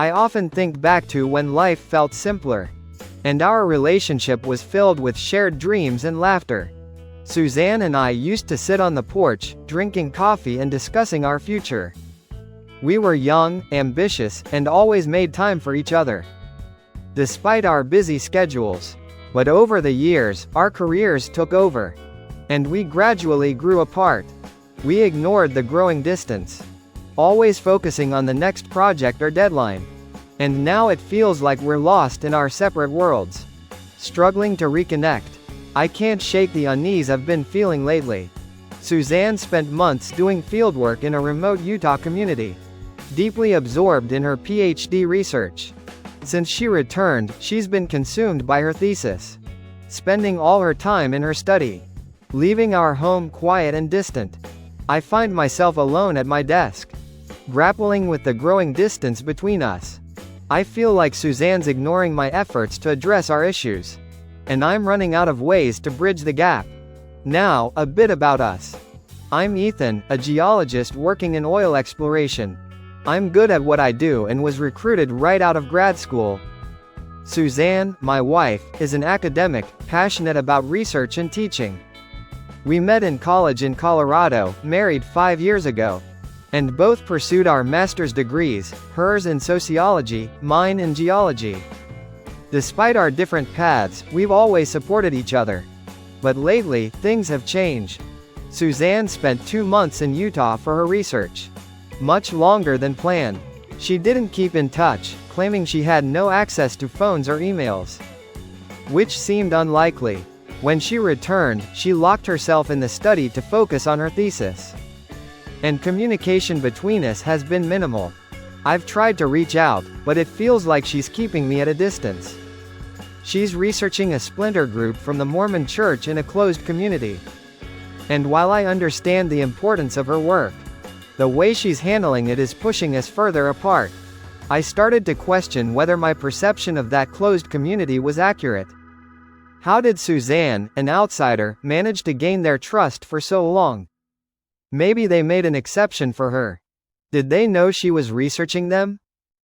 I often think back to when life felt simpler. And our relationship was filled with shared dreams and laughter. Suzanne and I used to sit on the porch, drinking coffee and discussing our future. We were young, ambitious, and always made time for each other, despite our busy schedules. But over the years, our careers took over, and we gradually grew apart. We ignored the growing distance, always focusing on the next project or deadline. And now it feels like we're lost in our separate worlds, struggling to reconnect. I can't shake the unease I've been feeling lately. Suzanne spent months doing fieldwork in a remote Utah community, deeply absorbed in her PhD research. Since she returned, she's been consumed by her thesis, spending all her time in her study, leaving our home quiet and distant. I find myself alone at my desk, grappling with the growing distance between us. I feel like Suzanne's ignoring my efforts to address our issues, and I'm running out of ways to bridge the gap. Now, a bit about us. I'm Ethan, a geologist working in oil exploration. I'm good at what I do and was recruited right out of grad school. Suzanne, my wife, is an academic, passionate about research and teaching. We met in college in Colorado, married 5 years ago, and both pursued our master's degrees, hers in sociology, mine in geology. Despite our different paths, we've always supported each other. But lately, things have changed. Suzanne spent 2 months in Utah for her research, much longer than planned. She didn't keep in touch, claiming she had no access to phones or emails, which seemed unlikely. When she returned, she locked herself in the study to focus on her thesis, and communication between us has been minimal. I've tried to reach out, but it feels like she's keeping me at a distance. She's researching a splinter group from the Mormon Church in a closed community. And while I understand the importance of her work, the way she's handling it is pushing us further apart. I started to question whether my perception of that closed community was accurate. How did Suzanne, an outsider, manage to gain their trust for so long? Maybe they made an exception for her. Did they know she was researching them?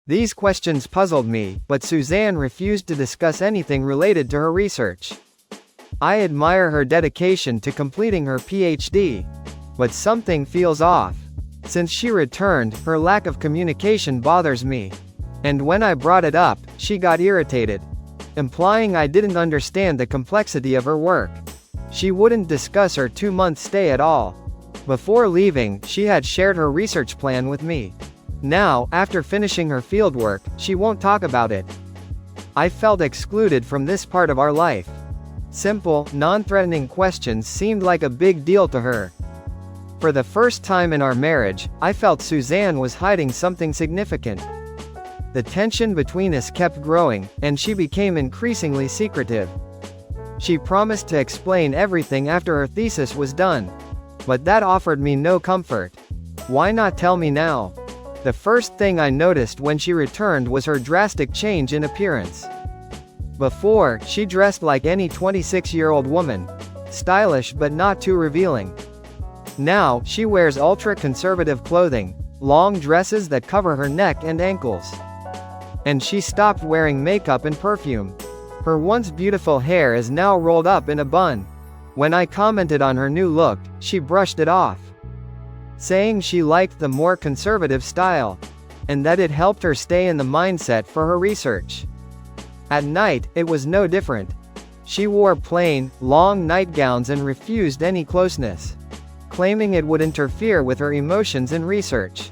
These questions puzzled me, but Suzanne refused to discuss anything related to her research. I admire her dedication to completing her PhD, but something feels off. Since she returned, her lack of communication bothers me. And when I brought it up, she got irritated, implying I didn't understand the complexity of her work. She wouldn't discuss her 2-month stay at all. Before leaving, she had shared her research plan with me. Now, after finishing her fieldwork, she won't talk about it. I felt excluded from this part of our life. Simple, non-threatening questions seemed like a big deal to her. For the first time in our marriage, I felt Suzanne was hiding something significant. The tension between us kept growing, and she became increasingly secretive. She promised to explain everything after her thesis was done. But that offered me no comfort. Why not tell me now? The first thing I noticed when she returned was her drastic change in appearance. Before, she dressed like any 26-year-old woman, stylish but not too revealing. Now, she wears ultra-conservative clothing, long dresses that cover her neck and ankles. And she stopped wearing makeup and perfume. Her once beautiful hair is now rolled up in a bun. When I commented on her new look, she brushed it off, saying she liked the more conservative style, and that it helped her stay in the mindset for her research. At night, it was no different. She wore plain, long nightgowns and refused any closeness, claiming it would interfere with her emotions and research.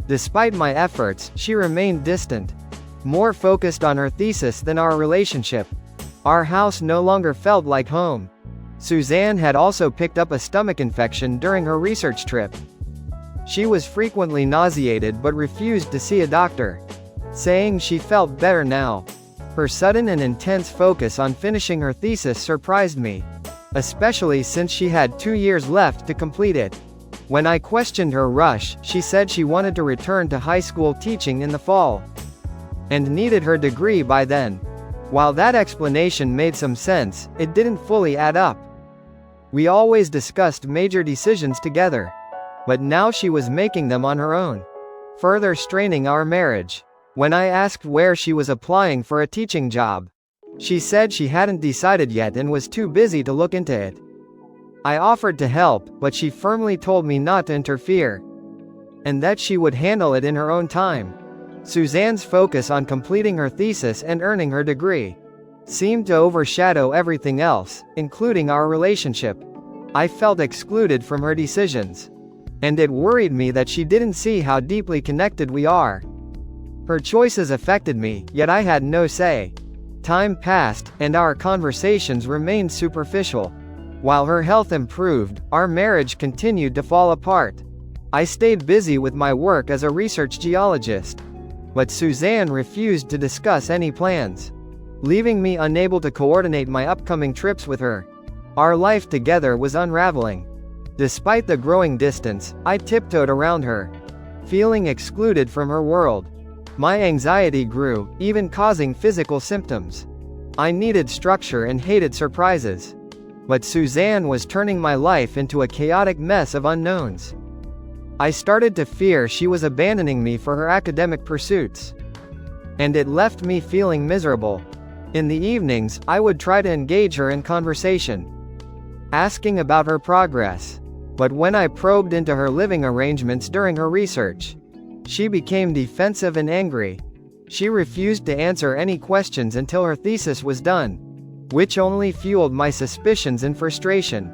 Despite my efforts, she remained distant, more focused on her thesis than our relationship. Our house no longer felt like home. Suzanne had also picked up a stomach infection during her research trip. She was frequently nauseated but refused to see a doctor, saying she felt better now. Her sudden and intense focus on finishing her thesis surprised me, especially since she had 2 years left to complete it. When I questioned her rush, she said she wanted to return to high school teaching in the fall, and needed her degree by then. While that explanation made some sense, it didn't fully add up. We always discussed major decisions together, but now she was making them on her own, further straining our marriage. When I asked where she was applying for a teaching job, she said she hadn't decided yet and was too busy to look into it. I offered to help, but she firmly told me not to interfere, and that she would handle it in her own time. Suzanne's focus on completing her thesis and earning her degree seemed to overshadow everything else, including our relationship. I felt excluded from her decisions, and it worried me that she didn't see how deeply connected we are. Her choices affected me, yet I had no say. Time passed, and our conversations remained superficial. While her health improved, our marriage continued to fall apart. I stayed busy with my work as a research geologist, but Suzanne refused to discuss any plans, leaving me unable to coordinate my upcoming trips with her. Our life together was unraveling. Despite the growing distance, I tiptoed around her, feeling excluded from her world. My anxiety grew, even causing physical symptoms. I needed structure and hated surprises. But Suzanne was turning my life into a chaotic mess of unknowns. I started to fear she was abandoning me for her academic pursuits, and it left me feeling miserable. In the evenings, I would try to engage her in conversation, asking about her progress. But when I probed into her living arrangements during her research, she became defensive and angry. She refused to answer any questions until her thesis was done, which only fueled my suspicions and frustration.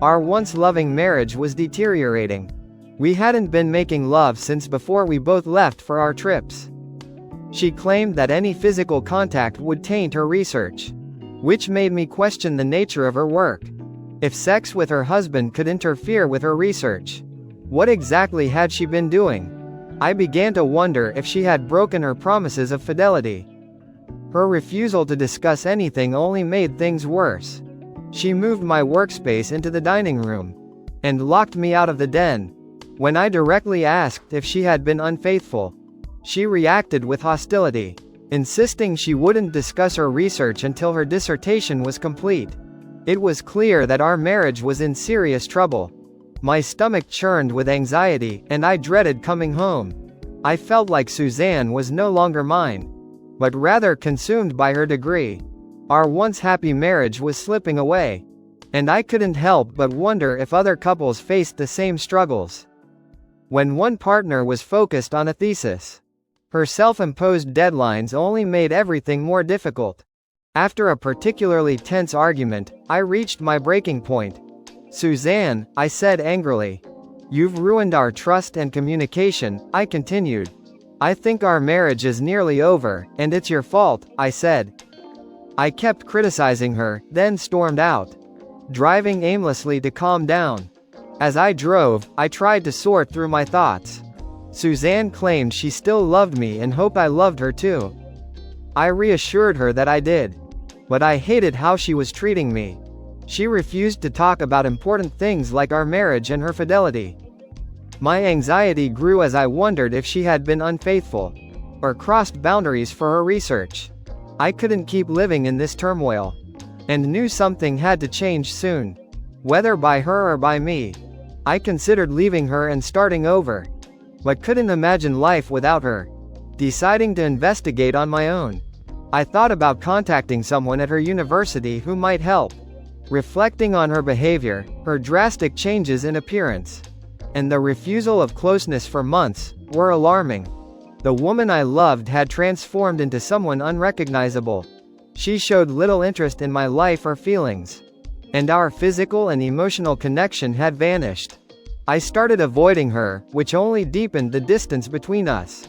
Our once loving marriage was deteriorating. We hadn't been making love since before we both left for our trips. She claimed that any physical contact would taint her research, which made me question the nature of her work. If sex with her husband could interfere with her research, what exactly had she been doing? I began to wonder if she had broken her promises of fidelity. Her refusal to discuss anything only made things worse. She moved my workspace into the dining room and locked me out of the den. When I directly asked if she had been unfaithful, she reacted with hostility, insisting she wouldn't discuss her research until her dissertation was complete. It was clear that our marriage was in serious trouble. My stomach churned with anxiety, and I dreaded coming home. I felt like Suzanne was no longer mine, but rather consumed by her degree. Our once happy marriage was slipping away, and I couldn't help but wonder if other couples faced the same struggles. When one partner was focused on a thesis, her self-imposed deadlines only made everything more difficult. After a particularly tense argument, I reached my breaking point. "Suzanne," I said angrily, "you've ruined our trust and communication." I continued, "I think our marriage is nearly over, and it's your fault," I said. I kept criticizing her, then stormed out, driving aimlessly to calm down. As I drove, I tried to sort through my thoughts. Suzanne claimed she still loved me and hoped I loved her too. I reassured her that I did, but I hated how she was treating me. She refused to talk about important things like our marriage and her fidelity. My anxiety grew as I wondered if she had been unfaithful, or crossed boundaries for her research. I couldn't keep living in this turmoil, and knew something had to change soon, whether by her or by me. I considered leaving her and starting over, but couldn't imagine life without her. Deciding to investigate on my own, I thought about contacting someone at her university who might help. Reflecting on her behavior, her drastic changes in appearance, and the refusal of closeness for months, were alarming. The woman I loved had transformed into someone unrecognizable. She showed little interest in my life or feelings, and our physical and emotional connection had vanished. I started avoiding her, which only deepened the distance between us.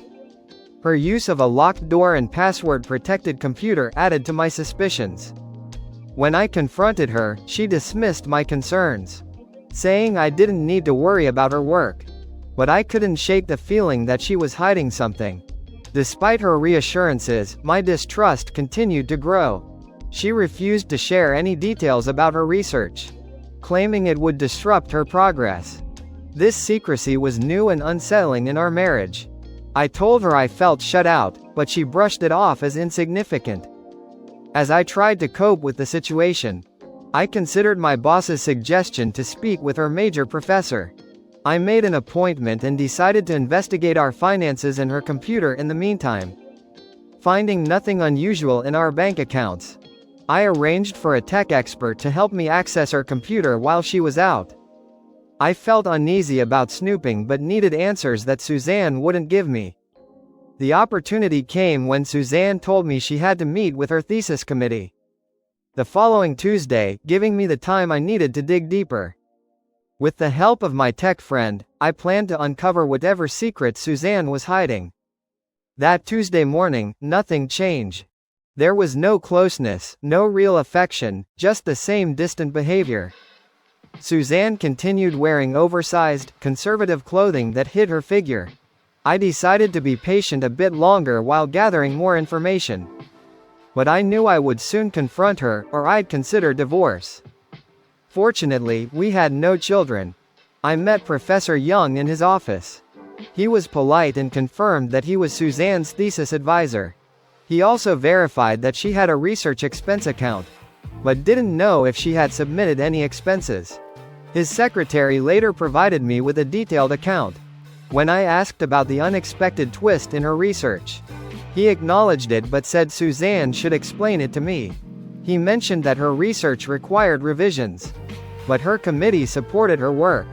Her use of a locked door and password-protected computer added to my suspicions. When I confronted her, she dismissed my concerns, saying I didn't need to worry about her work. But I couldn't shake the feeling that she was hiding something. Despite her reassurances, my distrust continued to grow. She refused to share any details about her research, claiming it would disrupt her progress. This secrecy was new and unsettling in our marriage. I told her I felt shut out, but she brushed it off as insignificant. As I tried to cope with the situation, I considered my boss's suggestion to speak with her major professor. I made an appointment and decided to investigate our finances and her computer in the meantime. Finding nothing unusual in our bank accounts, I arranged for a tech expert to help me access her computer while she was out. I felt uneasy about snooping but needed answers that Suzanne wouldn't give me. The opportunity came when Suzanne told me she had to meet with her thesis committee the following Tuesday, giving me the time I needed to dig deeper. With the help of my tech friend, I planned to uncover whatever secrets Suzanne was hiding. That Tuesday morning, nothing changed. There was no closeness, no real affection, just the same distant behavior. Suzanne continued wearing oversized, conservative clothing that hid her figure. I decided to be patient a bit longer while gathering more information. But I knew I would soon confront her, or I'd consider divorce. Fortunately, we had no children. I met Professor Young in his office. He was polite and confirmed that he was Suzanne's thesis advisor. He also verified that she had a research expense account, but didn't know if she had submitted any expenses. His secretary later provided me with a detailed account. When I asked about the unexpected twist in her research, he acknowledged it but said Suzanne should explain it to me. He mentioned that her research required revisions, but her committee supported her work.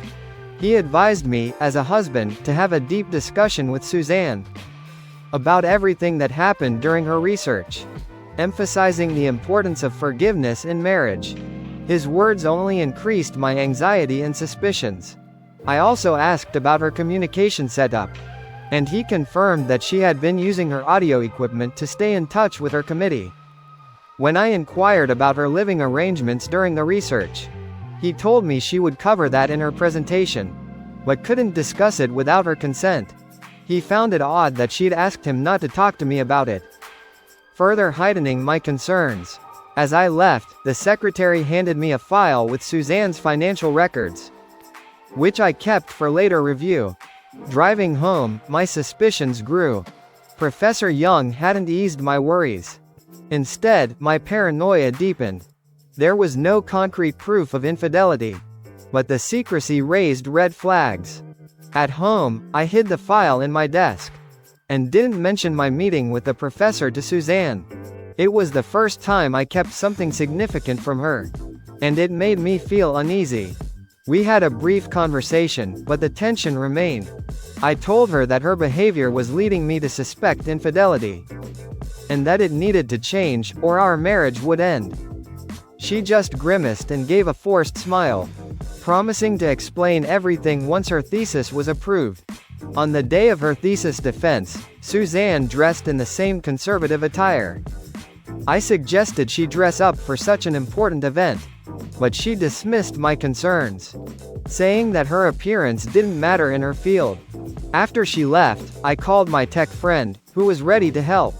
He advised me, as a husband, to have a deep discussion with Suzanne about everything that happened during her research, emphasizing the importance of forgiveness in marriage. His words only increased my anxiety and suspicions. I also asked about her communication setup, and he confirmed that she had been using her audio equipment to stay in touch with her committee. When I inquired about her living arrangements during the research, he told me she would cover that in her presentation, but couldn't discuss it without her consent. He found it odd that she'd asked him not to talk to me about it, further heightening my concerns. As I left, the secretary handed me a file with Suzanne's financial records, which I kept for later review. Driving home, my suspicions grew. Professor Young hadn't eased my worries. Instead, my paranoia deepened. There was no concrete proof of infidelity, but the secrecy raised red flags. At home, I hid the file in my desk, and didn't mention my meeting with the professor to Suzanne. It was the first time I kept something significant from her, and it made me feel uneasy. We had a brief conversation, but the tension remained. I told her that her behavior was leading me to suspect infidelity, and that it needed to change, or our marriage would end. She just grimaced and gave a forced smile, promising to explain everything once her thesis was approved. On the day of her thesis defense, Suzanne dressed in the same conservative attire. I suggested she dress up for such an important event, but she dismissed my concerns, saying that her appearance didn't matter in her field. After she left, I called my tech friend, who was ready to help.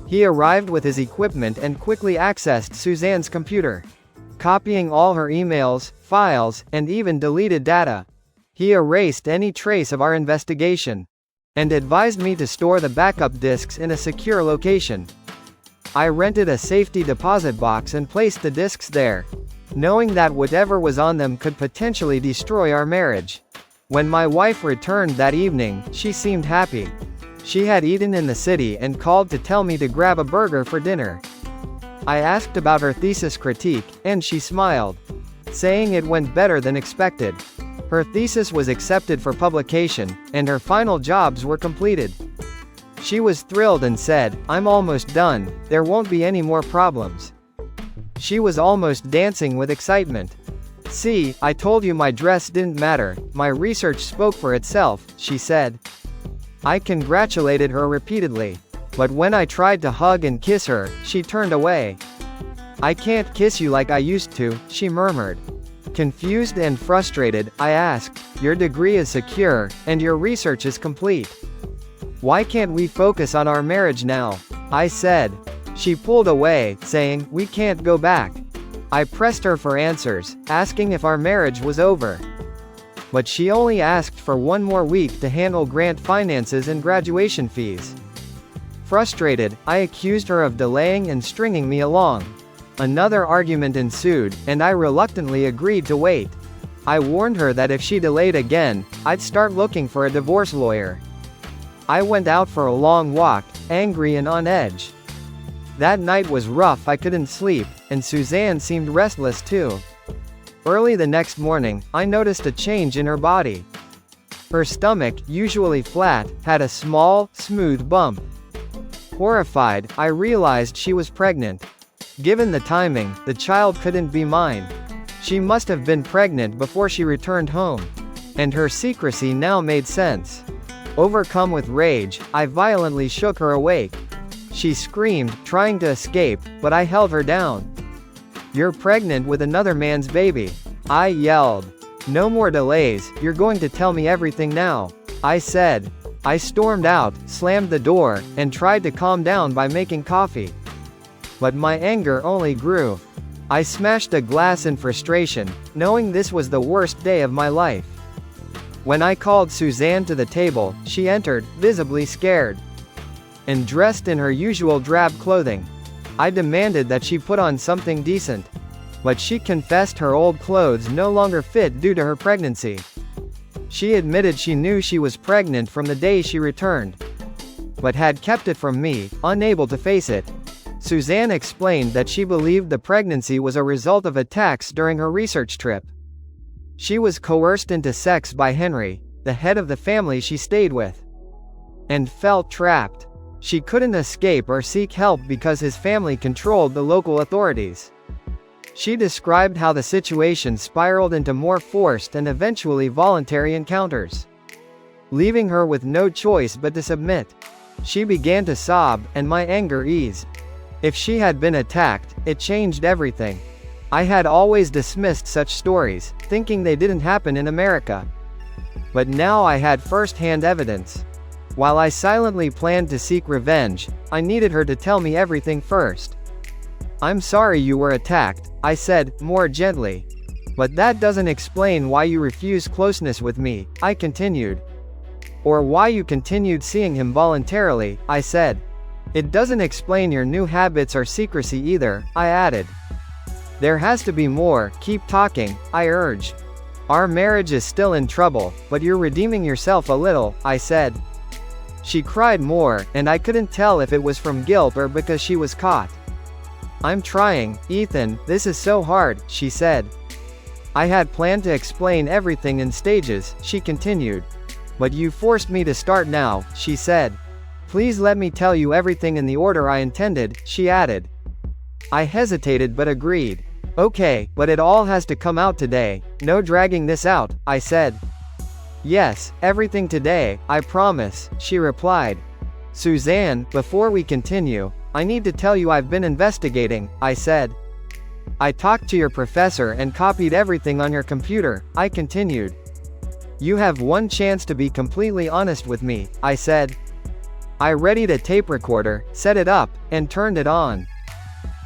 He arrived with his equipment and quickly accessed Suzanne's computer, copying all her emails, files, and even deleted data. He erased any trace of our investigation, and advised me to store the backup disks in a secure location. I rented a safety deposit box and placed the disks there, knowing that whatever was on them could potentially destroy our marriage. When my wife returned that evening, she seemed happy. She had eaten in the city and called to tell me to grab a burger for dinner. I asked about her thesis critique, and she smiled, saying it went better than expected. Her thesis was accepted for publication, and her final jobs were completed. She was thrilled and said, "I'm almost done, there won't be any more problems." She was almost dancing with excitement. "See, I told you my dress didn't matter, my research spoke for itself," she said. I congratulated her repeatedly, but when I tried to hug and kiss her, she turned away. "I can't kiss you like I used to," she murmured. Confused and frustrated, I asked, "Your degree is secure, and your research is complete. Why can't we focus on our marriage now?" I said. She pulled away, saying, "We can't go back." I pressed her for answers, asking if our marriage was over, but she only asked for one more week to handle grant finances and graduation fees. Frustrated, I accused her of delaying and stringing me along. Another argument ensued, and I reluctantly agreed to wait. I warned her that if she delayed again, I'd start looking for a divorce lawyer. I went out for a long walk, angry and on edge. That night was rough. I couldn't sleep, and Suzanne seemed restless too. Early the next morning, I noticed a change in her body. Her stomach, usually flat, had a small, smooth bump. Horrified, I realized she was pregnant. Given the timing, the child couldn't be mine. She must have been pregnant before she returned home. And her secrecy now made sense. Overcome with rage, I violently shook her awake. She screamed, trying to escape, but I held her down. "You're pregnant with another man's baby," I yelled. "No more delays, you're going to tell me everything now," I said. I stormed out, slammed the door, and tried to calm down by making coffee. But my anger only grew. I smashed a glass in frustration, knowing this was the worst day of my life. When I called Suzanne to the table, she entered, visibly scared. And dressed in her usual drab clothing. I demanded that she put on something decent. But she confessed her old clothes no longer fit due to her pregnancy. She admitted she knew she was pregnant from the day she returned, but had kept it from me, unable to face it. Suzanne explained that she believed the pregnancy was a result of attacks during her research trip. She was coerced into sex by Henry, the head of the family she stayed with, and felt trapped. She couldn't escape or seek help because his family controlled the local authorities. She described how the situation spiraled into more forced and eventually voluntary encounters, leaving her with no choice but to submit. She began to sob, and my anger eased. If she had been attacked, it changed everything. I had always dismissed such stories, thinking they didn't happen in America. But now I had first-hand evidence. While I silently planned to seek revenge, I needed her to tell me everything first. "I'm sorry you were attacked," I said, more gently. "But that doesn't explain why you refuse closeness with me," I continued. "Or why you continued seeing him voluntarily," I said. "It doesn't explain your new habits or secrecy either," I added. "There has to be more, keep talking," I urged. "Our marriage is still in trouble, but you're redeeming yourself a little," I said. She cried more, and I couldn't tell if it was from guilt or because she was caught. "I'm trying, Ethan, this is so hard," she said. "I had planned to explain everything in stages," she continued. "But you forced me to start now," she said. "Please let me tell you everything in the order I intended," she added. I hesitated but agreed. "Okay, but it all has to come out today, no dragging this out," I said. "Yes, everything today, I promise," she replied. "Suzanne, before we continue, I need to tell you I've been investigating," I said. "I talked to your professor and copied everything on your computer," I continued. "You have one chance to be completely honest with me," I said. I readied a tape recorder, set it up, and turned it on.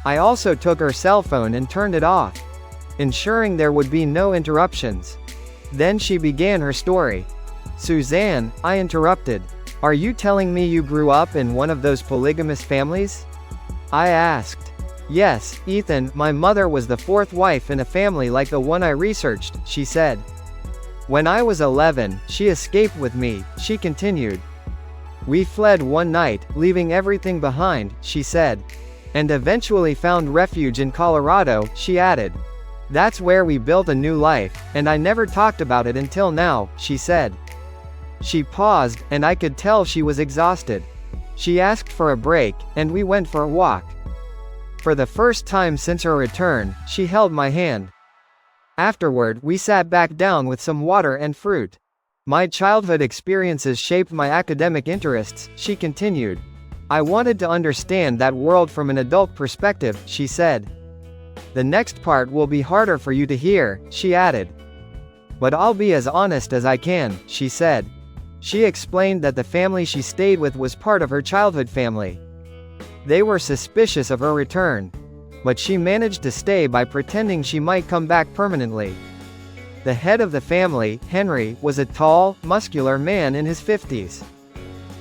I also took her cell phone and turned it off, ensuring there would be no interruptions. Then she began her story. "Suzanne," I interrupted, "are you telling me you grew up in one of those polygamous families?" I asked. "Yes, Ethan, my mother was the fourth wife in a family like the one I researched," she said. "When I was 11, she escaped with me," she continued. "We fled one night, leaving everything behind," she said. "And eventually found refuge in Colorado," she added. "That's where we built a new life, and I never talked about it until now," she said. She paused, and I could tell she was exhausted. She asked for a break, and we went for a walk. For the first time since her return, she held my hand. Afterward, we sat back down with some water and fruit. "My childhood experiences shaped my academic interests," she continued. "I wanted to understand that world from an adult perspective," she said. "The next part will be harder for you to hear," she added. "But I'll be as honest as I can," she said. She explained that the family she stayed with was part of her childhood family. They were suspicious of her return, but she managed to stay by pretending she might come back permanently. The head of the family, Henry, was a tall, muscular man in his 50s.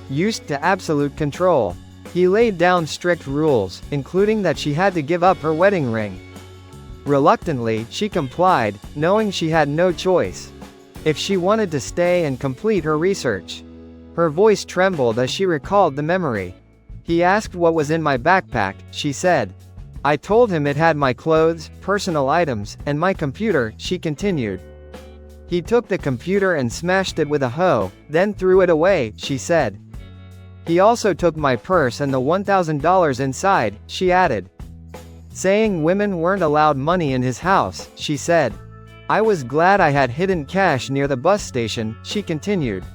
Used to absolute control. He laid down strict rules, including that she had to give up her wedding ring. Reluctantly, she complied, knowing she had no choice if she wanted to stay and complete her research. Her voice trembled as she recalled the memory. He asked what was in my backpack, she said. I told him it had my clothes, personal items, and my computer, she continued. He took the computer and smashed it with a hoe, then threw it away, she said. He also took my purse and the $1,000 inside, she added. Saying women weren't allowed money in his house, she said. I was glad I had hidden cash near the bus station, she continued.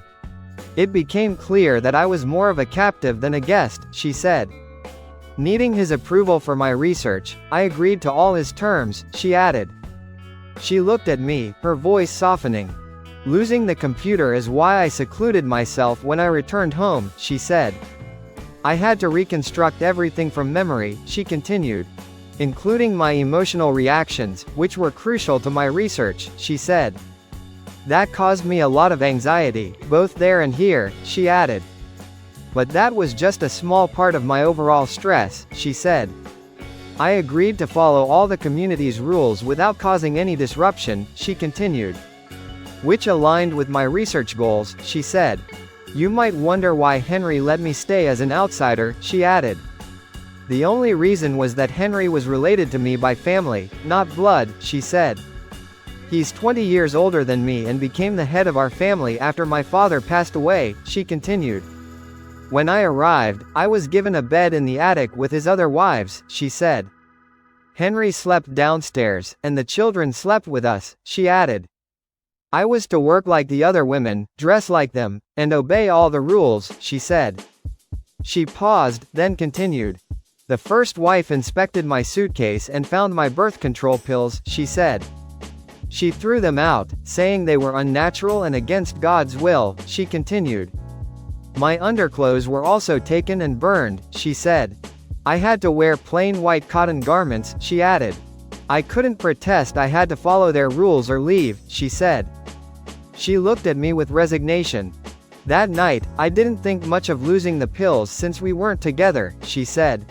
It became clear that I was more of a captive than a guest, she said. Needing his approval for my research, I agreed to all his terms, she added. She looked at me, her voice softening. Losing the computer is why I secluded myself when I returned home, she said. I had to reconstruct everything from memory, she continued. Including my emotional reactions, which were crucial to my research, she said. That caused me a lot of anxiety, both there and here, she added. But that was just a small part of my overall stress, she said. I agreed to follow all the community's rules without causing any disruption, she continued. Which aligned with my research goals, she said. You might wonder why Henry let me stay as an outsider, she added. The only reason was that Henry was related to me by family, not blood, she said. He's 20 years older than me and became the head of our family after my father passed away, she continued. When I arrived, I was given a bed in the attic with his other wives, she said. Henry slept downstairs, and the children slept with us, she added. I was to work like the other women, dress like them, and obey all the rules, she said. She paused, then continued. The first wife inspected my suitcase and found my birth control pills, she said. She threw them out, saying they were unnatural and against God's will, she continued. My underclothes were also taken and burned, she said. I had to wear plain white cotton garments, she added. I couldn't protest, I had to follow their rules or leave, she said. She looked at me with resignation. That night, I didn't think much of losing the pills since we weren't together, she said.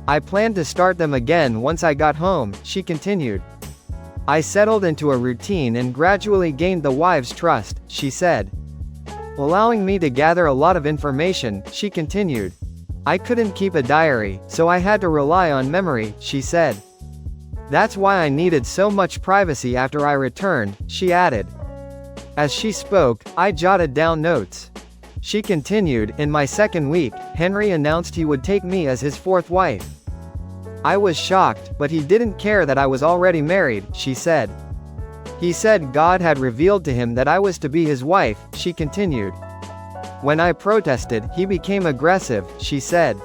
I planned to start them again once I got home, she continued. I settled into a routine and gradually gained the wives' trust, she said. Allowing me to gather a lot of information, she continued. I couldn't keep a diary, so I had to rely on memory, she said. That's why I needed so much privacy after I returned, she added. As she spoke, I jotted down notes. She continued, in my second week, Henry announced he would take me as his fourth wife. I was shocked, but he didn't care that I was already married, she said. He said God had revealed to him that I was to be his wife, she continued. When I protested, he became aggressive, she said.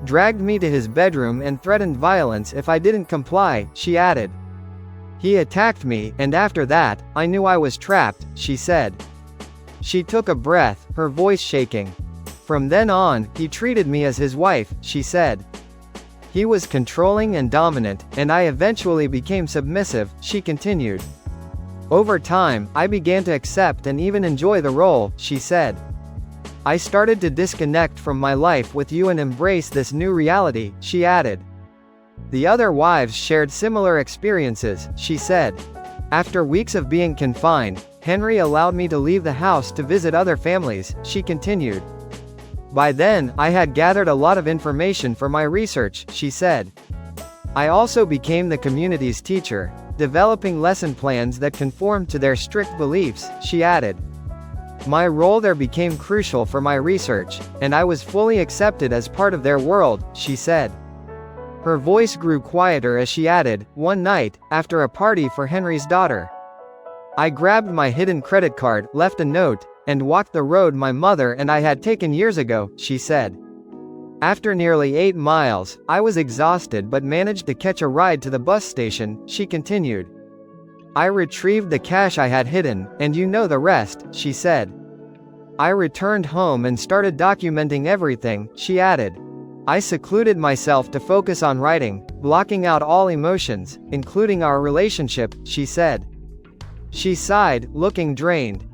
Dragged me to his bedroom and threatened violence if I didn't comply, she added. He attacked me, and after that, I knew I was trapped, she said. She took a breath, her voice shaking. From then on, he treated me as his wife, she said. He was controlling and dominant, and I eventually became submissive, she continued. Over time, I began to accept and even enjoy the role, she said. I started to disconnect from my life with you and embrace this new reality, she added. The other wives shared similar experiences, she said. After weeks of being confined, Henry allowed me to leave the house to visit other families, she continued. By then, I had gathered a lot of information for my research, she said. I also became the community's teacher, developing lesson plans that conformed to their strict beliefs, she added. My role there became crucial for my research, and I was fully accepted as part of their world, she said. Her voice grew quieter as she added, one night, after a party for Henry's daughter. I grabbed my hidden credit card, left a note, and walked the road my mother and I had taken years ago, she said. After nearly 8 miles, I was exhausted but managed to catch a ride to the bus station, she continued. I retrieved the cash I had hidden, and you know the rest, she said. I returned home and started documenting everything, she added. I secluded myself to focus on writing, blocking out all emotions, including our relationship, she said. She sighed, looking drained.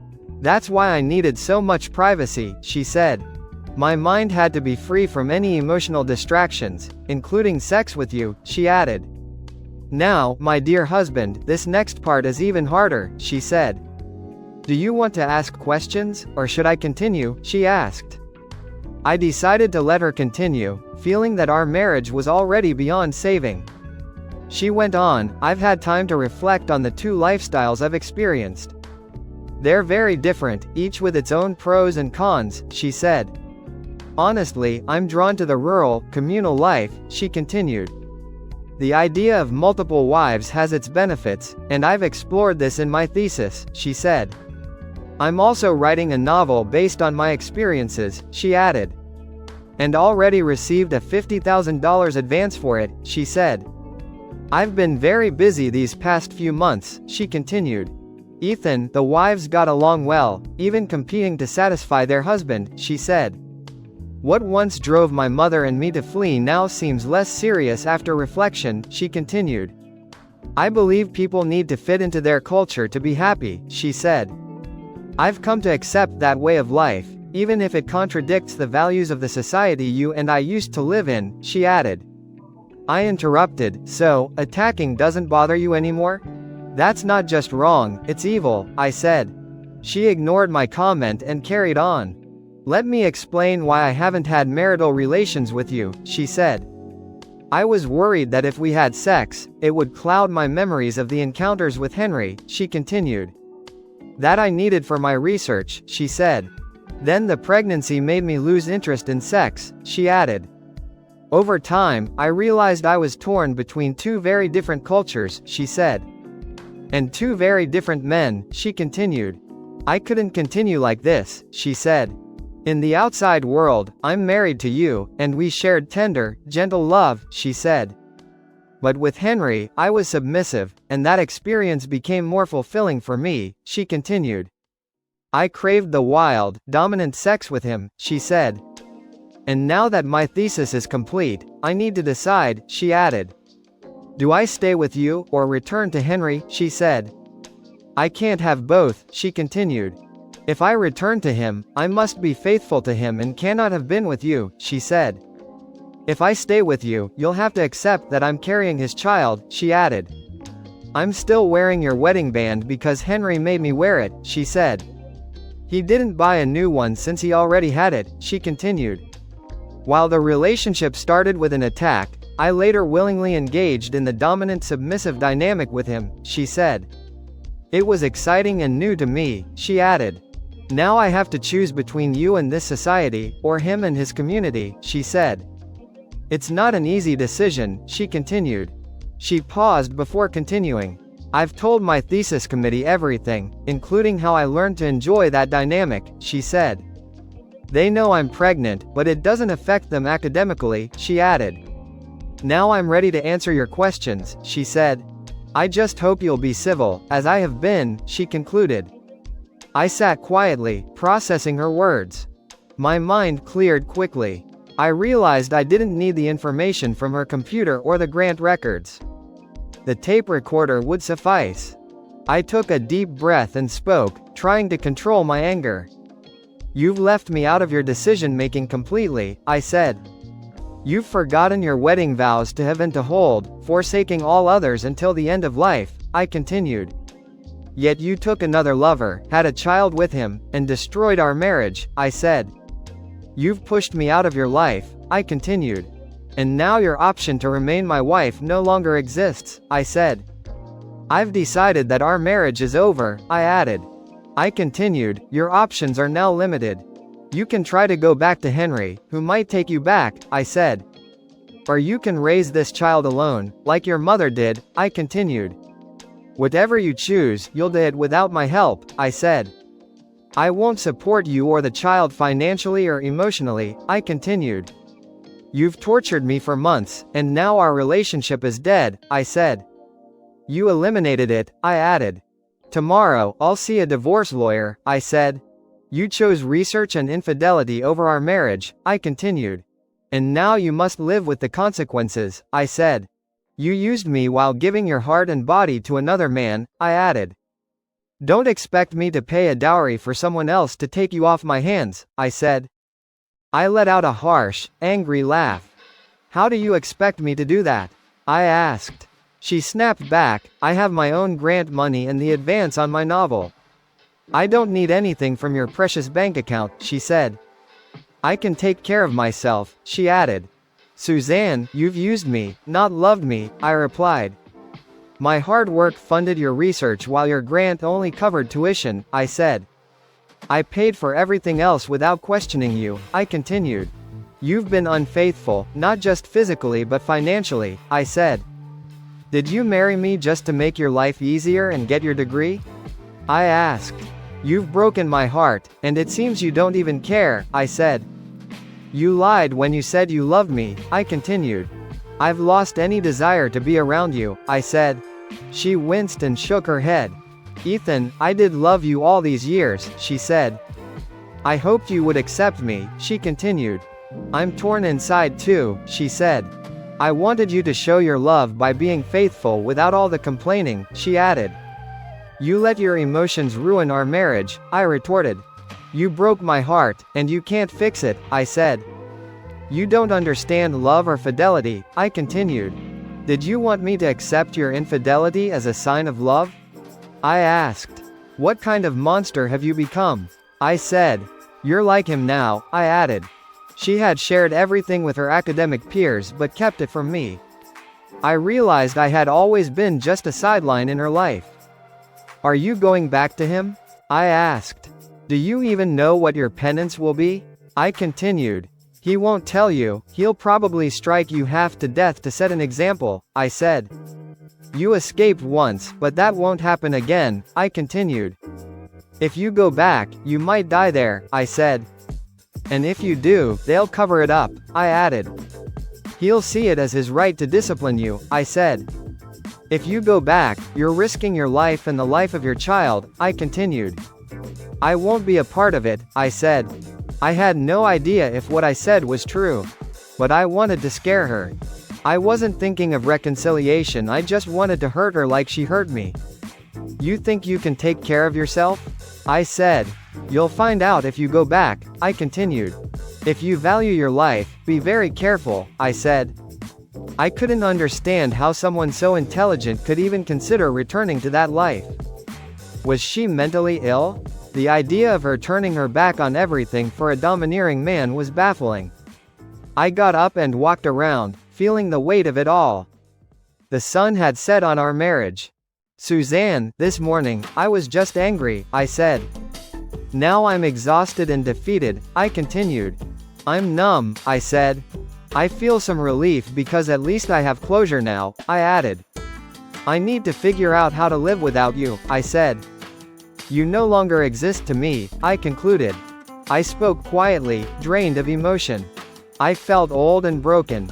That's why I needed so much privacy, she said. My mind had to be free from any emotional distractions, including sex with you, she added. Now, my dear husband, this next part is even harder, she said. Do you want to ask questions, or should I continue, she asked. I decided to let her continue, feeling that our marriage was already beyond saving. She went on, I've had time to reflect on the two lifestyles I've experienced. They're very different, each with its own pros and cons, she said. Honestly, I'm drawn to the rural, communal life, she continued. The idea of multiple wives has its benefits, and I've explored this in my thesis, she said. I'm also writing a novel based on my experiences, she added. And already received a $50,000 advance for it, she said. I've been very busy these past few months, she continued. Ethan, the wives got along well, even competing to satisfy their husband, she said. What once drove my mother and me to flee now seems less serious after reflection, she continued. I believe people need to fit into their culture to be happy, she said. I've come to accept that way of life, even if it contradicts the values of the society you and I used to live in, she added. I interrupted, so, attacking doesn't bother you anymore? That's not just wrong, it's evil, I said. She ignored my comment and carried on. Let me explain why I haven't had marital relations with you, she said. I was worried that if we had sex, it would cloud my memories of the encounters with Henry, she continued. That I needed for my research, she said. Then the pregnancy made me lose interest in sex, she added. Over time, I realized I was torn between two very different cultures, she said. And two very different men, she continued. I couldn't continue like this, she said. In the outside world, I'm married to you, and we shared tender, gentle love, she said. But with Henry, I was submissive, and that experience became more fulfilling for me, she continued. I craved the wild, dominant sex with him, she said. And now that my thesis is complete, I need to decide, she added. Do I stay with you, or return to Henry, she said. I can't have both, she continued. If I return to him, I must be faithful to him and cannot have been with you, she said. If I stay with you, you'll have to accept that I'm carrying his child, she added. I'm still wearing your wedding band because Henry made me wear it, she said. He didn't buy a new one since he already had it, she continued. While the relationship started with an attack, I later willingly engaged in the dominant-submissive dynamic with him, she said. It was exciting and new to me, she added. Now I have to choose between you and this society, or him and his community, she said. It's not an easy decision, she continued. She paused before continuing. I've told my thesis committee everything, including how I learned to enjoy that dynamic, she said. They know I'm pregnant, but it doesn't affect them academically, she added. Now I'm ready to answer your questions, she said. I just hope you'll be civil, as I have been, she concluded. I sat quietly, processing her words. My mind cleared quickly. I realized I didn't need the information from her computer or the grant records. The tape recorder would suffice. I took a deep breath and spoke, trying to control my anger. You've left me out of your decision-making completely, I said. You've forgotten your wedding vows to have and to hold, forsaking all others until the end of life, I continued. Yet you took another lover, had a child with him, and destroyed our marriage, I said. You've pushed me out of your life, I continued. And now your option to remain my wife no longer exists, I said. I've decided that our marriage is over, I added. I continued, your options are now limited. You can try to go back to Henry, who might take you back, I said. Or you can raise this child alone, like your mother did, I continued. Whatever you choose, you'll do it without my help, I said. I won't support you or the child financially or emotionally, I continued. You've tortured me for months, and now our relationship is dead, I said. You eliminated it, I added. Tomorrow, I'll see a divorce lawyer, I said. You chose research and infidelity over our marriage, I continued. And now you must live with the consequences, I said. You used me while giving your heart and body to another man, I added. Don't expect me to pay a dowry for someone else to take you off my hands, I said. I let out a harsh, angry laugh. How do you expect me to do that? I asked. She snapped back, I have my own grant money and the advance on my novel. I don't need anything from your precious bank account, she said. I can take care of myself, she added. Suzanne, you've used me, not loved me, I replied. My hard work funded your research while your grant only covered tuition, I said. I paid for everything else without questioning you, I continued. You've been unfaithful, not just physically but financially, I said. Did you marry me just to make your life easier and get your degree? I asked. You've broken my heart, and it seems you don't even care, I said. You lied when you said you loved me, I continued. I've lost any desire to be around you, I said. She winced and shook her head. Ethan, I did love you all these years, she said. I hoped you would accept me, she continued. I'm torn inside too, she said. I wanted you to show your love by being faithful without all the complaining, she added. You let your emotions ruin our marriage, I retorted. You broke my heart, and you can't fix it, I said. You don't understand love or fidelity, I continued. Did you want me to accept your infidelity as a sign of love? I asked. What kind of monster have you become? I said. You're like him now, I added. She had shared everything with her academic peers but kept it from me. I realized I had always been just a sideline in her life. Are you going back to him? I asked. Do you even know what your penance will be? I continued. He won't tell you, he'll probably strike you half to death to set an example, I said. You escaped once, but that won't happen again, I continued. If you go back, you might die there, I said. And if you do, they'll cover it up, I added. He'll see it as his right to discipline you, I said. If you go back, you're risking your life and the life of your child, I continued. I won't be a part of it, I said. I had no idea if what I said was true. But I wanted to scare her. I wasn't thinking of reconciliation, I just wanted to hurt her like she hurt me. You think you can take care of yourself? I said. You'll find out if you go back, I continued. If you value your life, be very careful, I said. I couldn't understand how someone so intelligent could even consider returning to that life. Was she mentally ill? The idea of her turning her back on everything for a domineering man was baffling. I got up and walked around, feeling the weight of it all. The sun had set on our marriage. Suzanne, this morning, I was just angry, I said. Now I'm exhausted and defeated, I continued. I'm numb, I said. I feel some relief because at least I have closure now, I added. I need to figure out how to live without you, I said. You no longer exist to me, I concluded. I spoke quietly, drained of emotion. I felt old and broken.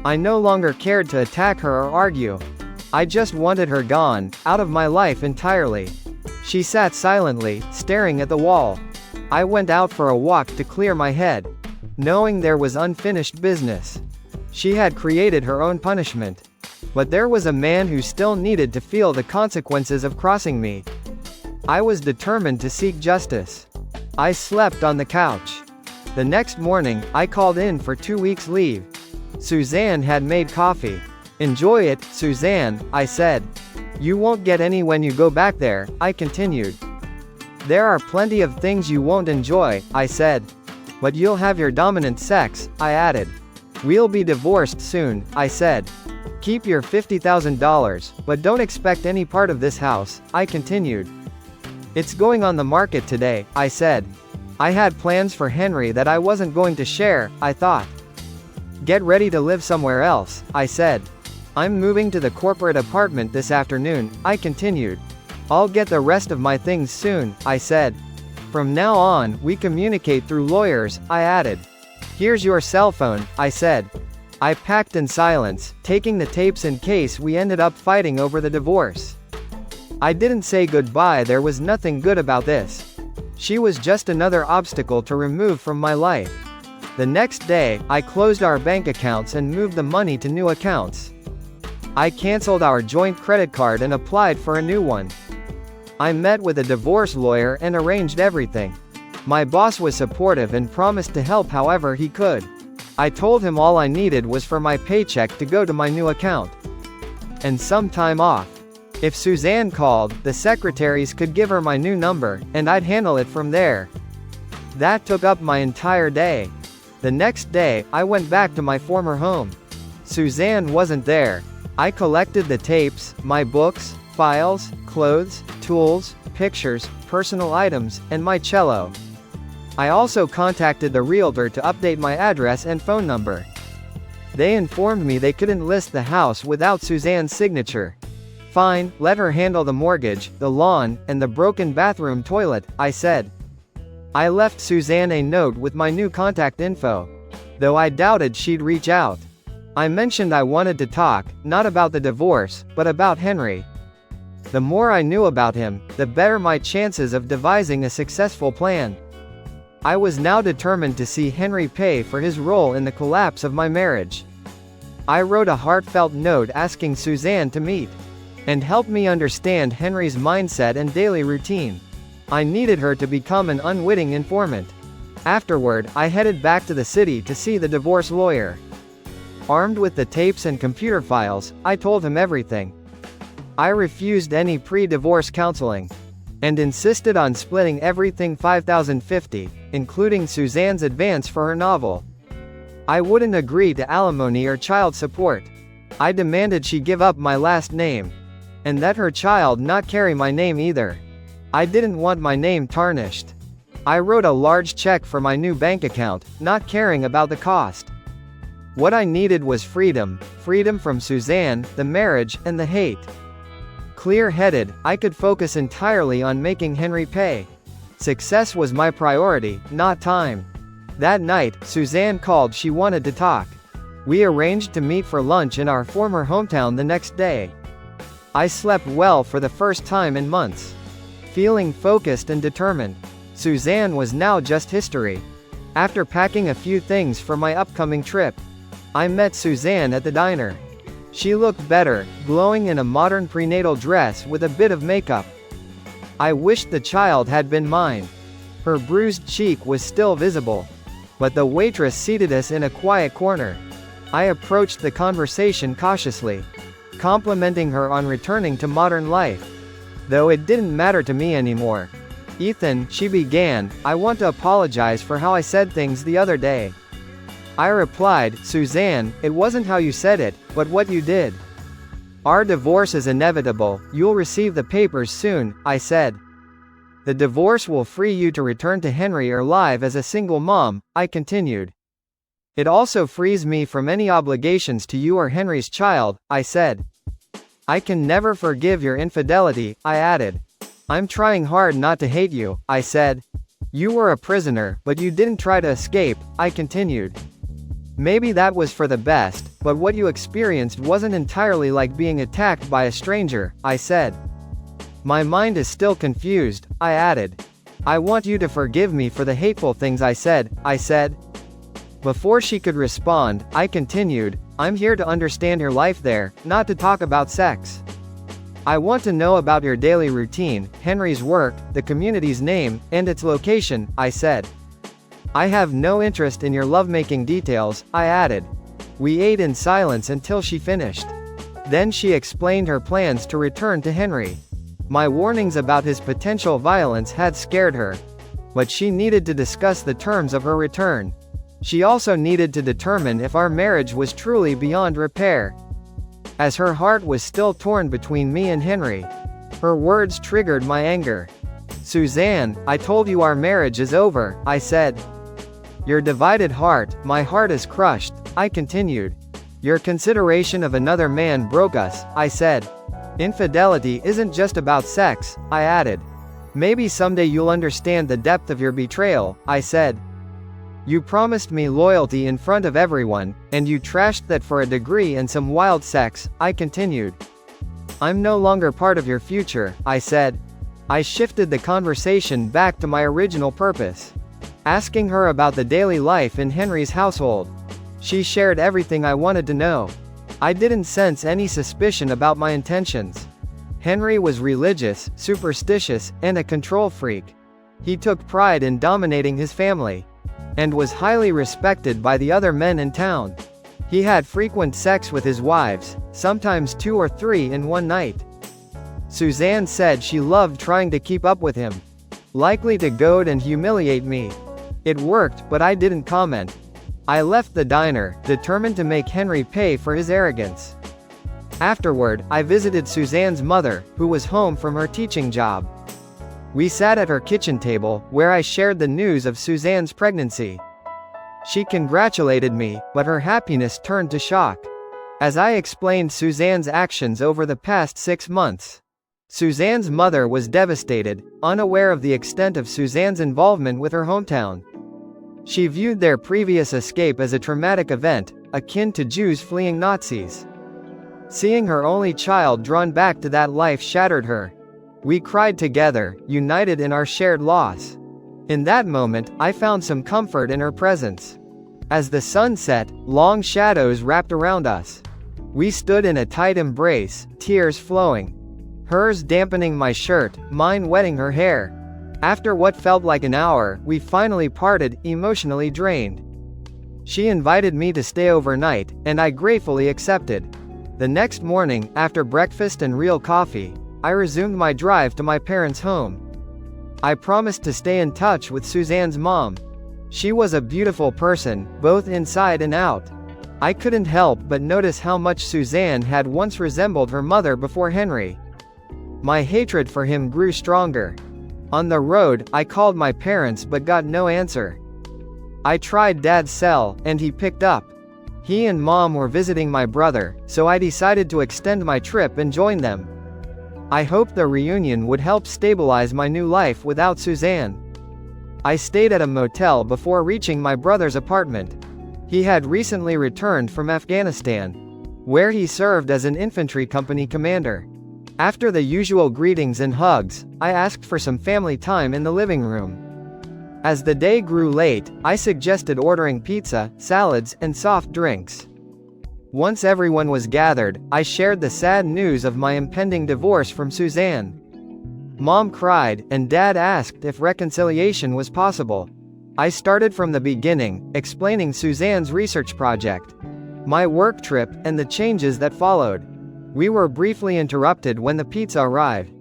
I no longer cared to attack her or argue. I just wanted her gone, out of my life entirely. She sat silently, staring at the wall. I went out for a walk to clear my head, knowing there was unfinished business. She had created her own punishment. But there was a man who still needed to feel the consequences of crossing me. I was determined to seek justice. I slept on the couch. The next morning, I called in for 2 weeks' leave. Suzanne had made coffee. Enjoy it, Suzanne, I said. You won't get any when you go back there, I continued. There are plenty of things you won't enjoy, I said. But you'll have your dominant sex, I added. We'll be divorced soon, I said. Keep your $50,000, but don't expect any part of this house, I continued. It's going on the market today, I said. I had plans for Henry that I wasn't going to share, I thought. Get ready to live somewhere else, I said. I'm moving to the corporate apartment this afternoon, I continued. I'll get the rest of my things soon, I said. From now on, we communicate through lawyers, I added. Here's your cell phone, I said. I packed in silence, taking the tapes in case we ended up fighting over the divorce. I didn't say goodbye, there was nothing good about this. She was just another obstacle to remove from my life. The next day, I closed our bank accounts and moved the money to new accounts. I canceled our joint credit card and applied for a new one. I met with a divorce lawyer and arranged everything. My boss was supportive and promised to help however he could. I told him all I needed was for my paycheck to go to my new account. And some time off. If Suzanne called, the secretaries could give her my new number, and I'd handle it from there. That took up my entire day. The next day, I went back to my former home. Suzanne wasn't there. I collected the tapes, my books, files, clothes, tools, pictures, personal items, and my cello. I also contacted the realtor to update my address and phone number. They informed me they couldn't list the house without Suzanne's signature. Fine, let her handle the mortgage, the lawn, and the broken bathroom toilet, I said. I left Suzanne a note with my new contact info, though I doubted she'd reach out. I mentioned I wanted to talk, not about the divorce, but about Henry. The more I knew about him, the better my chances of devising a successful plan. I was now determined to see Henry pay for his role in the collapse of my marriage. I wrote a heartfelt note asking Suzanne to meet and help me understand Henry's mindset and daily routine. I needed her to become an unwitting informant. Afterward, I headed back to the city to see the divorce lawyer. Armed with the tapes and computer files, I told him everything. I refused any pre-divorce counseling and insisted on splitting everything $5,050, including Suzanne's advance for her novel. I wouldn't agree to alimony or child support. I demanded she give up my last name, and that her child not carry my name either. I didn't want my name tarnished. I wrote a large check for my new bank account, not caring about the cost. What I needed was freedom from Suzanne, the marriage, and the hate. Clear-headed, I could focus entirely on making Henry pay. Success was my priority, not time. That night, Suzanne called. She wanted to talk. We arranged to meet for lunch in our former hometown the next day. I slept well for the first time in months, feeling focused and determined. Suzanne was now just history. After packing a few things for my upcoming trip, I met Suzanne at the diner. She looked better, glowing in a modern prenatal dress with a bit of makeup. I wished the child had been mine. Her bruised cheek was still visible, but the waitress seated us in a quiet corner. I approached the conversation cautiously, complimenting her on returning to modern life, though it didn't matter to me anymore. "Ethan," she began, "I want to apologize for how I said things the other day." I replied, "Suzanne, it wasn't how you said it, but what you did. Our divorce is inevitable, you'll receive the papers soon," I said. "The divorce will free you to return to Henry or live as a single mom," I continued. "It also frees me from any obligations to you or Henry's child," I said. "I can never forgive your infidelity," I added. "I'm trying hard not to hate you," I said. "You were a prisoner, but you didn't try to escape," I continued. "Maybe that was for the best, but what you experienced wasn't entirely like being attacked by a stranger," I said. "My mind is still confused," I added. "I want you to forgive me for the hateful things I said. Before she could respond, I continued, "I'm here to understand your life there, not to talk about sex. I want to know about your daily routine, Henry's work, the community's name, and its location," I said. "I have no interest in your lovemaking details," I added. We ate in silence until she finished. Then she explained her plans to return to Henry. My warnings about his potential violence had scared her, but she needed to discuss the terms of her return. She also needed to determine if our marriage was truly beyond repair, as her heart was still torn between me and Henry. Her words triggered my anger. "Suzanne, I told you our marriage is over," I said. "Your divided heart, my heart is crushed," I continued. "Your consideration of another man broke us," I said. "Infidelity isn't just about sex," I added. "Maybe someday you'll understand the depth of your betrayal," I said. "You promised me loyalty in front of everyone, and you trashed that for a degree and some wild sex," I continued. "I'm no longer part of your future," I said. I shifted the conversation back to my original purpose, asking her about the daily life in Henry's household. She shared everything I wanted to know. I didn't sense any suspicion about my intentions. Henry was religious, superstitious, and a control freak. He took pride in dominating his family, and was highly respected by the other men in town. He had frequent sex with his wives, sometimes 2 or 3 in one night. Suzanne said she loved trying to keep up with him, likely to goad and humiliate me. It worked, but I didn't comment. I left the diner, determined to make Henry pay for his arrogance. Afterward, I visited Suzanne's mother, who was home from her teaching job. We sat at her kitchen table, where I shared the news of Suzanne's pregnancy. She congratulated me, but her happiness turned to shock as I explained Suzanne's actions over the past 6 months. Suzanne's mother was devastated, unaware of the extent of Suzanne's involvement with her hometown. She viewed their previous escape as a traumatic event, akin to Jews fleeing Nazis. Seeing her only child drawn back to that life shattered her. We cried together, united in our shared loss. In that moment, I found some comfort in her presence. As the sun set, long shadows wrapped around us. We stood in a tight embrace, tears flowing. Hers dampening my shirt, mine wetting her hair. After what felt like an hour, we finally parted, emotionally drained. She invited me to stay overnight, and I gratefully accepted. The next morning, after breakfast and real coffee, I resumed my drive to my parents' home. I promised to stay in touch with Suzanne's mom. She was a beautiful person, both inside and out. I couldn't help but notice how much Suzanne had once resembled her mother before Henry. My hatred for him grew stronger. On the road, I called my parents but got no answer. I tried Dad's cell, and he picked up. He and Mom were visiting my brother, so I decided to extend my trip and join them. I hoped the reunion would help stabilize my new life without Suzanne. I stayed at a motel before reaching my brother's apartment. He had recently returned from Afghanistan, where he served as an infantry company commander. After the usual greetings and hugs, I asked for some family time in the living room. As the day grew late, I suggested ordering pizza, salads, and soft drinks. Once everyone was gathered, I shared the sad news of my impending divorce from Suzanne. Mom cried, and Dad asked if reconciliation was possible. I started from the beginning, explaining Suzanne's research project, my work trip, and the changes that followed. We were briefly interrupted when the pizza arrived.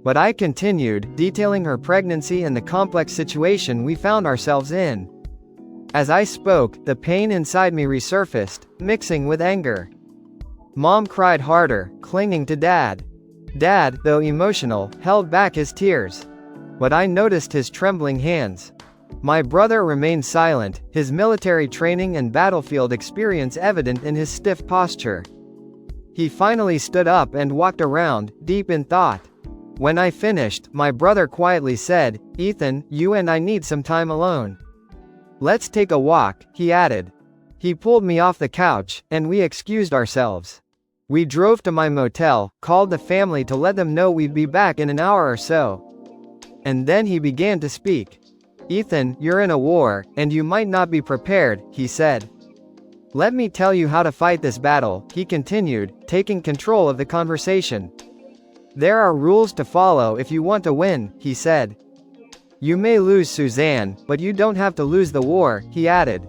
But I continued, detailing her pregnancy and the complex situation we found ourselves in. As I spoke, the pain inside me resurfaced, mixing with anger. Mom cried harder, clinging to Dad. Dad, though emotional, held back his tears. But I noticed his trembling hands. My brother remained silent, his military training and battlefield experience evident in his stiff posture. He finally stood up and walked around, deep in thought. When I finished, my brother quietly said, "Ethan, you and I need some time alone. Let's take a walk," he added. He pulled me off the couch, and we excused ourselves. We drove to my motel, called the family to let them know we'd be back in an hour or so. And then he began to speak. "Ethan, you're in a war, and you might not be prepared," he said. "Let me tell you how to fight this battle," he continued, taking control of the conversation. "There are rules to follow if you want to win," he said. "You may lose Suzanne, but you don't have to lose the war," he added.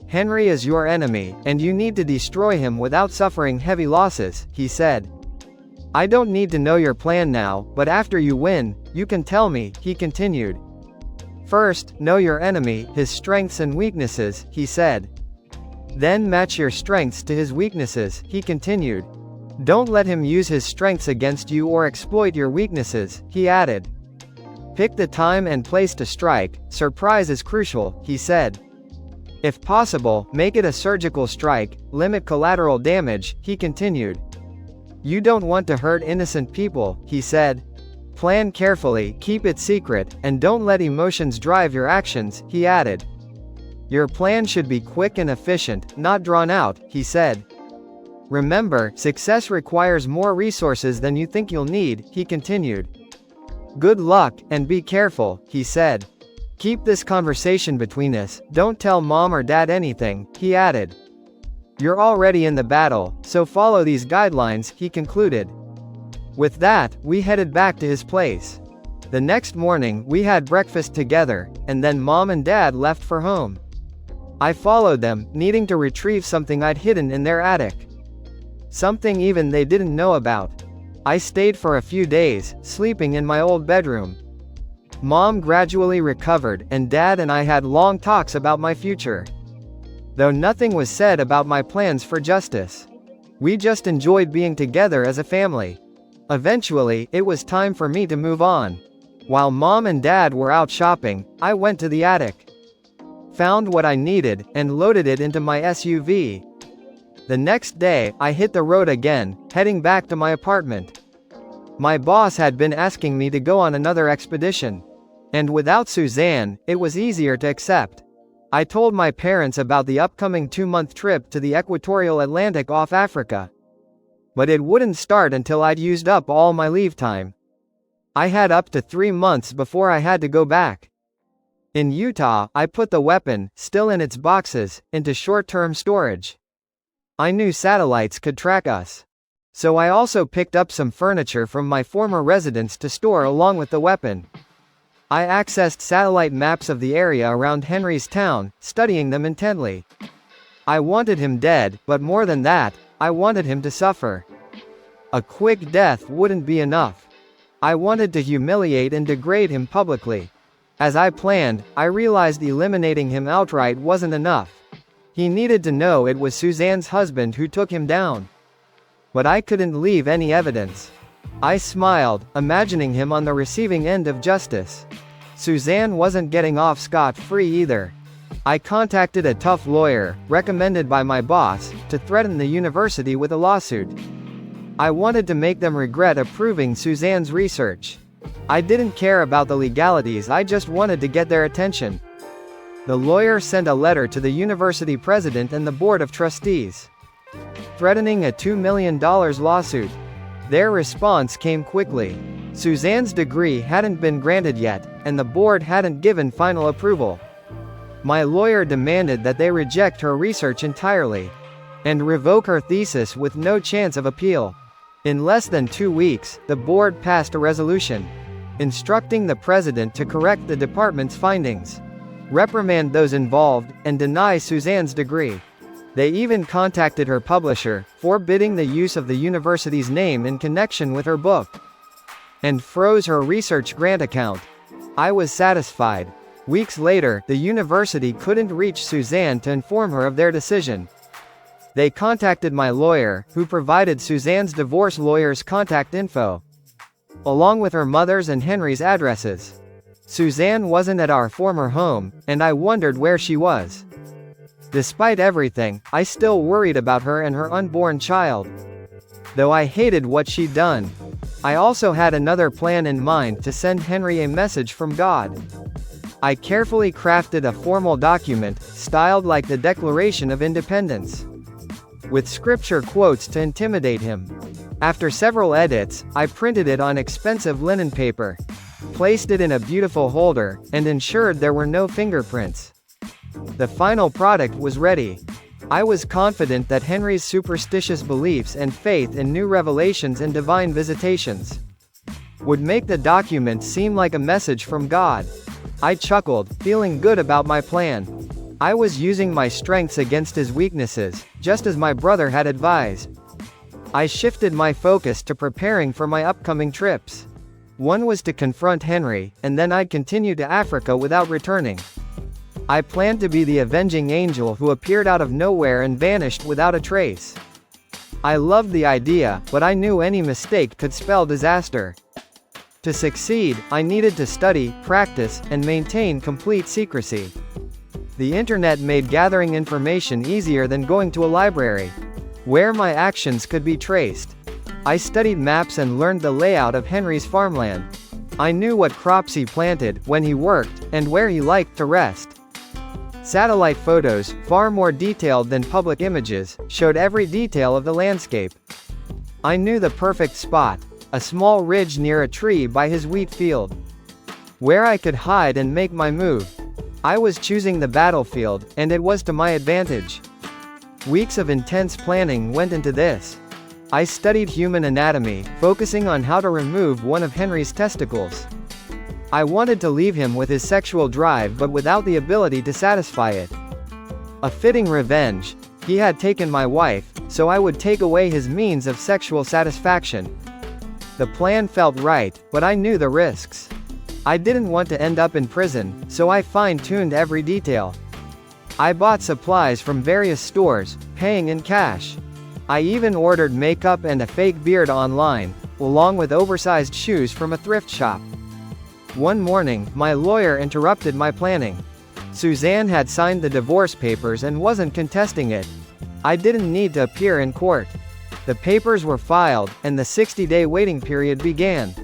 "Henry is your enemy, and you need to destroy him without suffering heavy losses," he said. "I don't need to know your plan now, but after you win, you can tell me," he continued. "First, know your enemy, his strengths and weaknesses," he said. "Then match your strengths to his weaknesses," he continued. "Don't let him use his strengths against you or exploit your weaknesses," he added. "Pick the time and place to strike, surprise is crucial," he said. "If possible, make it a surgical strike, limit collateral damage," he continued. "You don't want to hurt innocent people," he said. "Plan carefully, keep it secret, and don't let emotions drive your actions," he added. "Your plan should be quick and efficient, not drawn out," he said. "Remember, success requires more resources than you think you'll need," he continued. "Good luck, and be careful," he said. "Keep this conversation between us, don't tell Mom or Dad anything," he added. "You're already in the battle, so follow these guidelines," he concluded. With that, we headed back to his place. The next morning, we had breakfast together, and then Mom and Dad left for home. I followed them, needing to retrieve something I'd hidden in their attic. Something even they didn't know about. I stayed for a few days, sleeping in my old bedroom. Mom gradually recovered, and Dad and I had long talks about my future. though nothing was said about my plans for justice. We just enjoyed being together as a family. Eventually, it was time for me to move on. While mom and dad were out shopping, I went to the attic, found what I needed, and loaded it into my SUV. The next day, I hit the road again, heading back to my apartment. My boss had been asking me to go on another expedition. And without Suzanne, it was easier to accept. I told my parents about the upcoming 2-month trip to the equatorial Atlantic off Africa. But it wouldn't start until I'd used up all my leave time. I had up to 3 months before I had to go back. In Utah, I put the weapon, still in its boxes, into short-term storage. I knew satellites could track us. So I also picked up some furniture from my former residence to store along with the weapon. I accessed satellite maps of the area around Henry's town, studying them intently. I wanted him dead, but more than that, I wanted him to suffer. A quick death wouldn't be enough. I wanted to humiliate and degrade him publicly. As I planned, I realized eliminating him outright wasn't enough. He needed to know it was Suzanne's husband who took him down. But I couldn't leave any evidence. I smiled, imagining him on the receiving end of justice. Suzanne wasn't getting off scot-free either. I contacted a tough lawyer, recommended by my boss, to threaten the university with a lawsuit. I wanted to make them regret approving Suzanne's research. I didn't care about the legalities, I just wanted to get their attention. The lawyer sent a letter to the university president and the board of trustees, threatening a $2 million lawsuit. Their response came quickly. Suzanne's degree hadn't been granted yet, and the board hadn't given final approval. My lawyer demanded that they reject her research entirely, and revoke her thesis with no chance of appeal. In less than 2 weeks, the board passed a resolution, instructing the president to correct the department's findings, reprimand those involved, and deny Suzanne's degree. They even contacted her publisher, forbidding the use of the university's name in connection with her book, and froze her research grant account. I was satisfied. Weeks later, the university couldn't reach Suzanne to inform her of their decision. They contacted my lawyer, who provided Suzanne's divorce lawyer's contact info, along with her mother's and Henry's addresses. Suzanne wasn't at our former home, and I wondered where she was. Despite everything, I still worried about her and her unborn child. Though I hated what she'd done, I also had another plan in mind: to send Henry a message from God. I carefully crafted a formal document, styled like the Declaration of Independence, with scripture quotes to intimidate him. After several edits, I printed it on expensive linen paper, placed it in a beautiful holder, and ensured there were no fingerprints. The final product was ready. I was confident that Henry's superstitious beliefs and faith in new revelations and divine visitations would make the document seem like a message from God. I chuckled, feeling good about my plan. I was using my strengths against his weaknesses, just as my brother had advised. I shifted my focus to preparing for my upcoming trips. One was to confront Henry, and then I'd continue to Africa without returning. I planned to be the avenging angel who appeared out of nowhere and vanished without a trace. I loved the idea, but I knew any mistake could spell disaster. To succeed, I needed to study, practice, and maintain complete secrecy. The internet made gathering information easier than going to a library, where my actions could be traced. I studied maps and learned the layout of Henry's farmland. I knew what crops he planted, when he worked, and where he liked to rest. Satellite photos, far more detailed than public images, showed every detail of the landscape. I knew the perfect spot, a small ridge near a tree by his wheat field, where I could hide and make my move. I was choosing the battlefield, and it was to my advantage. Weeks of intense planning went into this. I studied human anatomy, focusing on how to remove one of Henry's testicles. I wanted to leave him with his sexual drive but without the ability to satisfy it. A fitting revenge. He had taken my wife, so I would take away his means of sexual satisfaction. The plan felt right, but I knew the risks. I didn't want to end up in prison, so I fine-tuned every detail. I bought supplies from various stores, paying in cash. I even ordered makeup and a fake beard online, along with oversized shoes from a thrift shop. One morning, my lawyer interrupted my planning. Suzanne had signed the divorce papers and wasn't contesting it. I didn't need to appear in court. The papers were filed, and the 60-day waiting period began.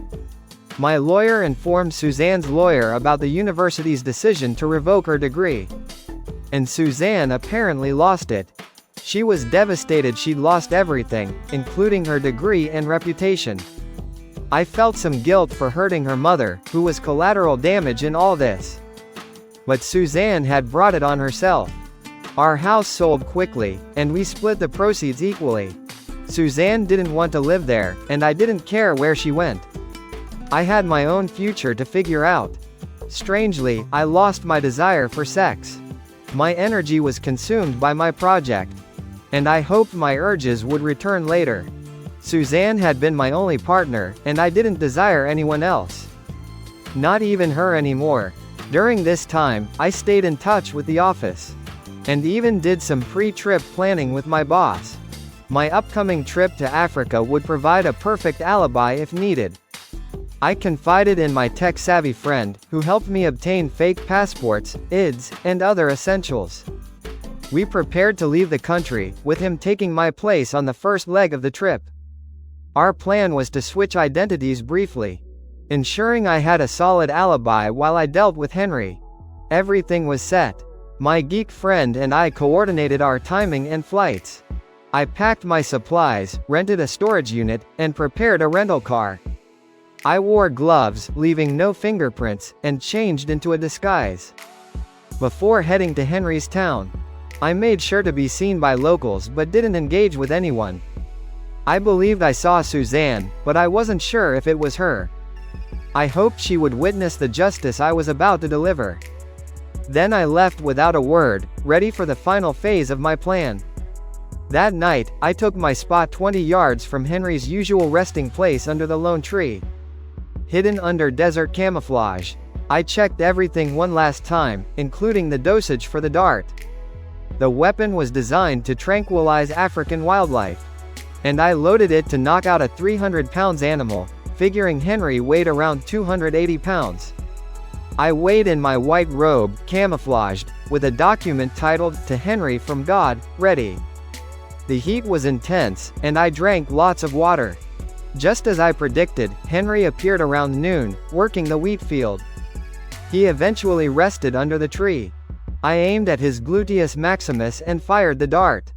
My lawyer informed Suzanne's lawyer about the university's decision to revoke her degree. And Suzanne apparently lost it. She was devastated she'd lost everything, including her degree and reputation. I felt some guilt for hurting her mother, who was collateral damage in all this. But Suzanne had brought it on herself. Our house sold quickly, and we split the proceeds equally. Suzanne didn't want to live there, and I didn't care where she went. I had my own future to figure out. Strangely, I lost my desire for sex. My energy was consumed by my project. And I hoped my urges would return later. Suzanne had been my only partner, and I didn't desire anyone else. Not even her anymore. During this time, I stayed in touch with the office. And even did some pre-trip planning with my boss. My upcoming trip to Africa would provide a perfect alibi if needed. I confided in my tech-savvy friend, who helped me obtain fake passports, IDs, and other essentials. We prepared to leave the country, with him taking my place on the first leg of the trip. Our plan was to switch identities briefly, ensuring I had a solid alibi while I dealt with Henry. Everything was set. My geek friend and I coordinated our timing and flights. I packed my supplies, rented a storage unit, and prepared a rental car. I wore gloves, leaving no fingerprints, and changed into a disguise. Before heading to Henry's town, I made sure to be seen by locals but didn't engage with anyone. I believed I saw Suzanne, but I wasn't sure if it was her. I hoped she would witness the justice I was about to deliver. Then I left without a word, ready for the final phase of my plan. That night, I took my spot 20 yards from Henry's usual resting place under the lone tree. Hidden under desert camouflage, I checked everything one last time, including the dosage for the dart. The weapon was designed to tranquilize African wildlife. And I loaded it to knock out a 300-pound animal, figuring Henry weighed around 280 pounds. I weighed in my white robe, camouflaged, with a document titled, "To Henry from God," ready. The heat was intense, and I drank lots of water. Just as I predicted, Henry appeared around noon, working the wheat field. He eventually rested under the tree. I aimed at his gluteus maximus and fired the dart.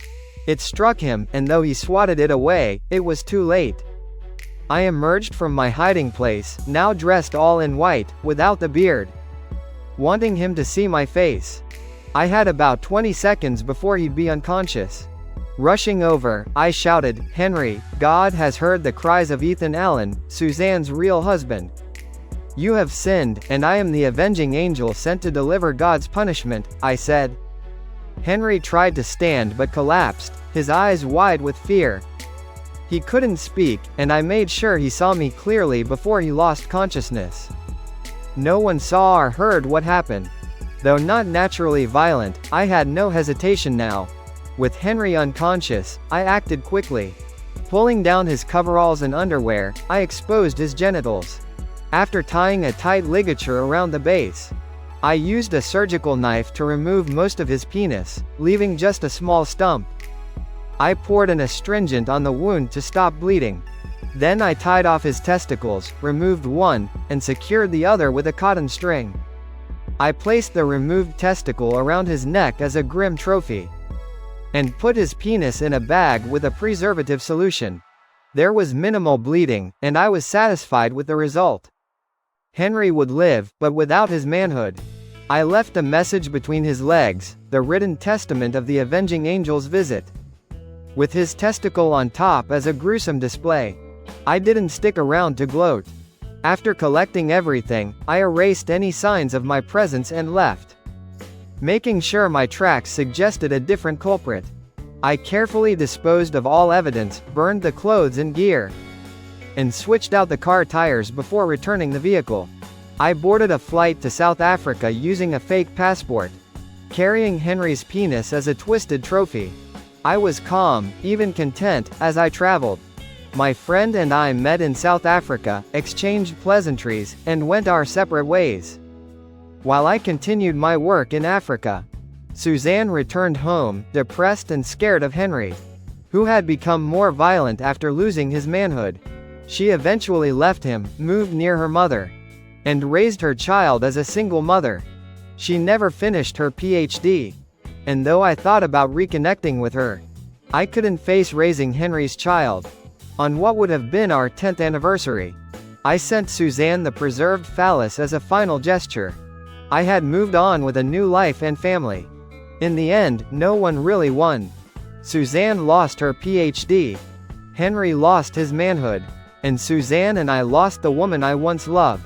It struck him, and though he swatted it away, it was too late. I emerged from my hiding place, now dressed all in white, without the beard, wanting him to see my face. I had about 20 seconds before he'd be unconscious. Rushing over, I shouted, "Henry, God has heard the cries of Ethan Allen, Suzanne's real husband. You have sinned, and I am the avenging angel sent to deliver God's punishment," I said. Henry tried to stand but collapsed, his eyes wide with fear. He couldn't speak, and I made sure he saw me clearly before he lost consciousness. No one saw or heard what happened. Though not naturally violent, I had no hesitation now. With Henry unconscious, I acted quickly. Pulling down his coveralls and underwear, I exposed his genitals. After tying a tight ligature around the base, I used a surgical knife to remove most of his penis, leaving just a small stump. I poured an astringent on the wound to stop bleeding. Then I tied off his testicles, removed one, and secured the other with a cotton string. I placed the removed testicle around his neck as a grim trophy, and put his penis in a bag with a preservative solution. There was minimal bleeding, and I was satisfied with the result. Henry would live, but without his manhood. I left a message between his legs, the written testament of the avenging angel's visit, with his testicle on top as a gruesome display. I didn't stick around to gloat. After collecting everything, I erased any signs of my presence and left, making sure my tracks suggested a different culprit. I carefully disposed of all evidence, burned the clothes and gear, and switched out the car tires before returning the vehicle. I boarded a flight to South Africa using a fake passport. carrying Henry's penis as a twisted trophy. I was calm, even content, as I traveled. My friend and I met in South Africa, exchanged pleasantries, and went our separate ways. While I continued my work in Africa, Suzanne returned home, depressed and scared of Henry, who had become more violent after losing his manhood. She eventually left him, moved near her mother, and raised her child as a single mother. She never finished her PhD. And though I thought about reconnecting with her, I couldn't face raising Henry's child. On what would have been our 10th anniversary, I sent Suzanne the preserved phallus as a final gesture. I had moved on with a new life and family. In the end, no one really won. Suzanne lost her PhD. Henry lost his manhood. And Suzanne and I lost the woman I once loved.